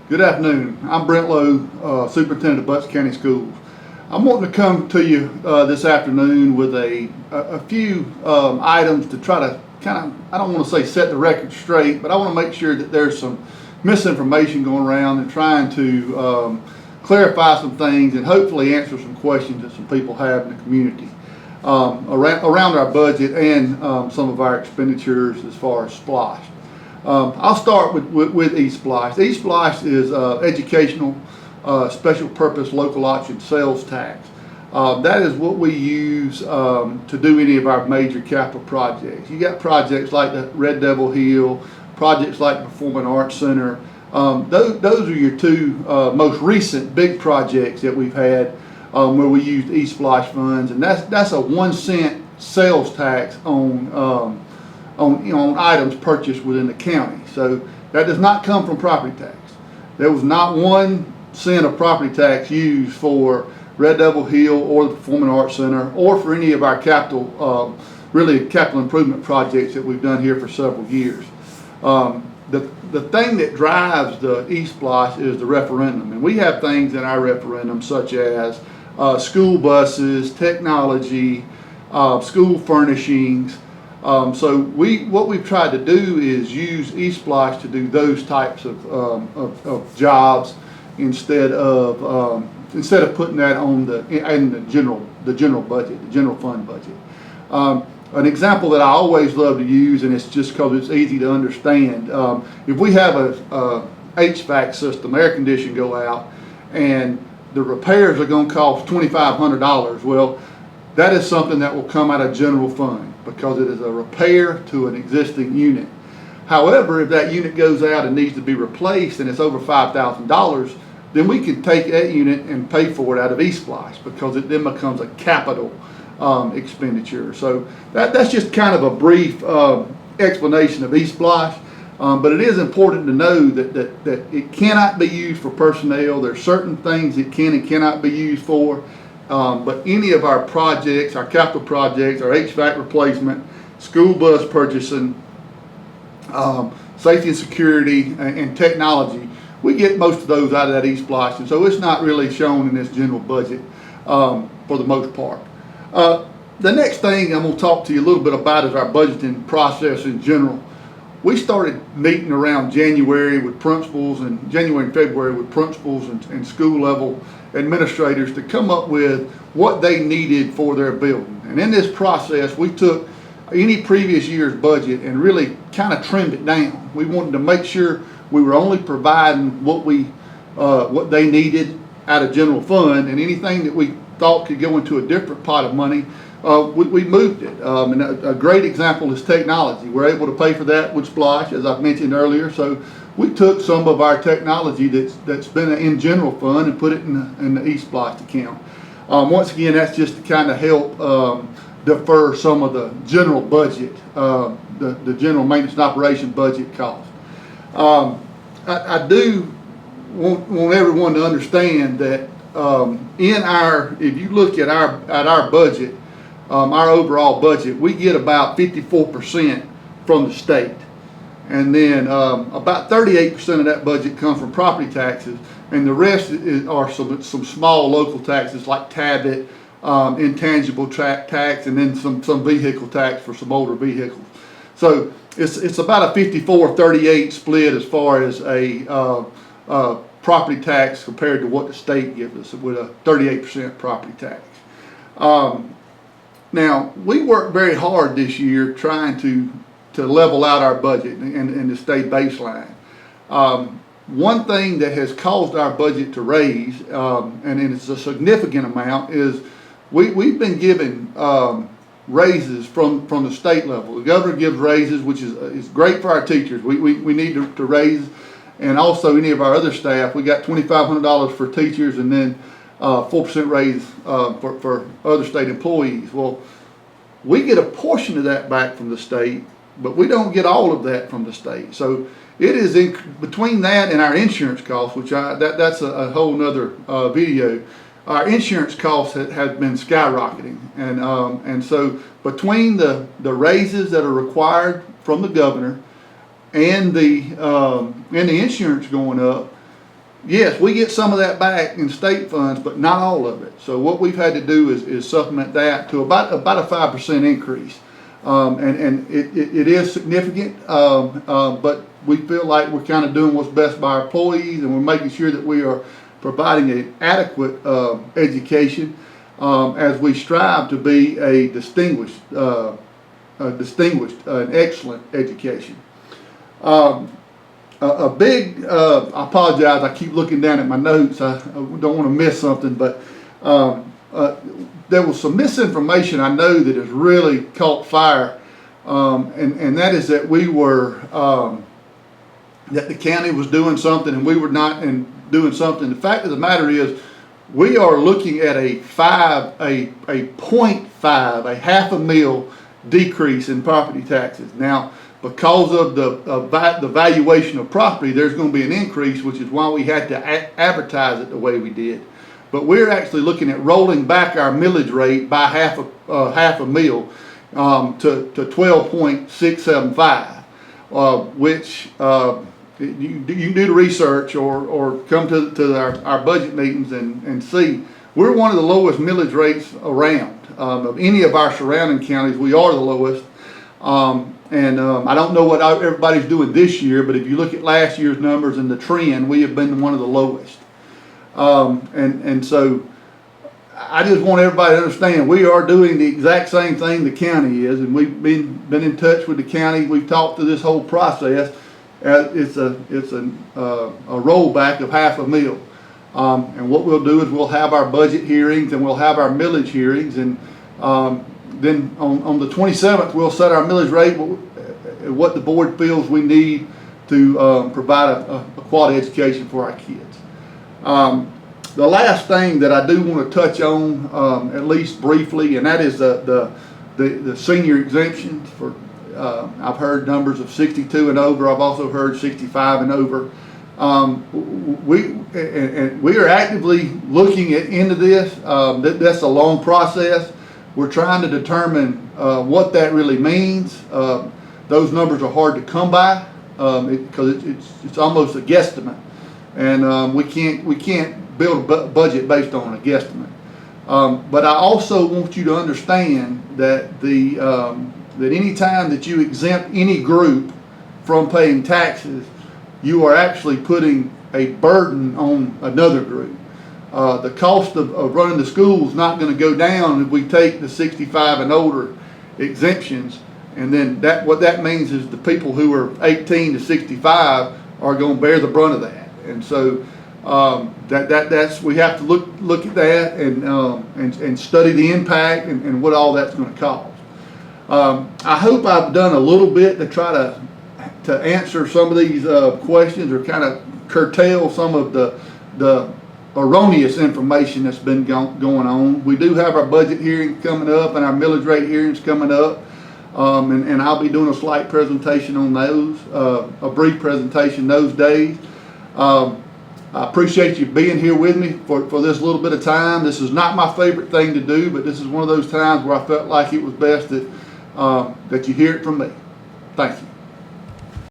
Good afternoon. I'm Brent Lowe, Superintendent of Butts County Schools. I'm wanting to come to you this afternoon with a few items to try to I don't want to say set the record straight, but I want to make sure that there's some misinformation going around and trying to clarify some things and hopefully answer some questions that some people have in the community around our budget and some of our expenditures as far as SPLOST. I'll start with eSPLOST. eSPLOST is educational special purpose local option sales tax. That is what we use to do any of our major capital projects. You got projects like the Red Devil Hill, projects like the Performing Arts Center. Those are your two most recent big projects that we've had where we used eSPLOST funds, and that's a 1 cent sales tax on items purchased within the county. So that does not come from property tax. There was not 1 cent of property tax used for Red Devil Hill or the Performing Arts Center or for any of our capital improvement projects that we've done here for several years. The thing that drives the eSPLOST is the referendum, and we have things in our referendum such as school buses, technology, school furnishings. So what we've tried to do is use eSPLOST to do those types of jobs instead of putting that on the general budget, the general fund budget. An example that I always love to use, and it's just because it's easy to understand. If we have a HVAC system, air conditioning go out, and the repairs are going to cost $2,500, well, that is something that will come out of general fund because it is a repair to an existing unit. However, if that unit goes out and needs to be replaced and it's over $5,000, then we can take that unit and pay for it out of eSPLOST because it then becomes a capital expenditure. So that's just kind of a brief explanation of eSPLOST. But it is important to know that it cannot be used for personnel. There are certain things it can and cannot be used for. But any of our projects, our capital projects, our HVAC replacement, school bus purchasing, safety and security, and technology, we get most of those out of that eSPLOST, and so it's not really shown in this general budget for the most part. The next thing I'm going to talk to you a little bit about is our budgeting process in general. We started meeting around January and February with principals and school level administrators to come up with what they needed for their building. And in this process, we took any previous year's budget and really kind of trimmed it down. We wanted to make sure we were only providing what they needed out of general fund, and anything that we thought could go into a different pot of money, we moved it. And a great example is technology. We're able to pay for that with SPLOST, as I've mentioned earlier. So we took some of our technology that's been in general fund and put it in the eSPLOST account. Once again, that's just to kind of help defer some of the general budget, the general maintenance and operation budget cost. I do want everyone to understand that if you look at our budget, our overall budget, we get about 54% from the state, and then about 38% of that budget comes from property taxes, and the rest are some small local taxes like Tabit, intangible tax, and then some vehicle tax for some older vehicles. So it's about a 54-38 split as far as a property tax compared to what the state gives us with a 38% property tax. Now, we worked very hard this year trying to level out our budget and to stay baseline. One thing that has caused our budget to raise, and it's a significant amount, is we've been given raises from the state level. The governor gives raises, which is great for our teachers. We need to raise, and also any of our other staff. We got $2,500 for teachers, and then 4% raise for other state employees. Well, we get a portion of that back from the state, but we don't get all of that from the state. So it is between that and our insurance costs, which that's a whole nother video. Our insurance costs have been skyrocketing, and so between the raises that are required from the governor and the insurance going up, yes, we get some of that back in state funds, but not all of it. So what we've had to do is supplement that to about a 5% increase. And it is significant, but we feel like we're kind of doing what's best by our employees, and we're making sure that we are providing an adequate education as we strive to be a distinguished, and excellent education. A big, I apologize, I keep looking down at my notes, I don't want to miss something, but there was some misinformation I know that has really caught fire, and that is that we were, that the county was doing something and we were not doing something. The fact of the matter is, we are looking at a 0.5, a half a mil decrease in property taxes. Now, because of the valuation of property, there's going to be an increase, which is why we had to advertise it the way we did. But we're actually looking at rolling back our millage rate by half a mil to 12.675, which you can do the research or come to our budget meetings and see. We're one of the lowest millage rates around. Of any of our surrounding counties, we are the lowest. I don't know what everybody's doing this year, but if you look at last year's numbers and the trend, we have been one of the lowest. So I just want everybody to understand we are doing the exact same thing the county is, and we've been in touch with the county. We've talked through this whole process. It's a rollback of half a mil. And what we'll do is we'll have our budget hearings and we'll have our millage hearings, and then on the 27th we'll set our millage rate, what the board feels we need to provide a quality education for our kids. The last thing that I do want to touch on, at least briefly, and that is the senior exemptions for. I've heard numbers of 62 and over. I've also heard 65 and over. We are actively looking into this. That's a long process. We're trying to determine what that really means. Those numbers are hard to come by because it's almost a guesstimate, and we can't build a budget based on a guesstimate. But I also want you to understand that that any time that you exempt any group from paying taxes, you are actually putting a burden on another group. The cost of running the school is not going to go down if we take the 65 and older exemptions, and then what that means is the people who are 18 to 65 are going to bear the brunt of that. And so that's we have to look at that and study the impact and what all that's going to cost. I hope I've done a little bit to try to answer some of these questions, or kind of curtail some of the erroneous information that's been going on. We do have our budget hearings coming up and our millage rate hearings coming up, and I'll be doing a slight presentation on those, a brief presentation those days. I appreciate you being here with me for this little bit of time. This is not my favorite thing to do, but this is one of those times where I felt like it was best that you hear it from me. Thank you.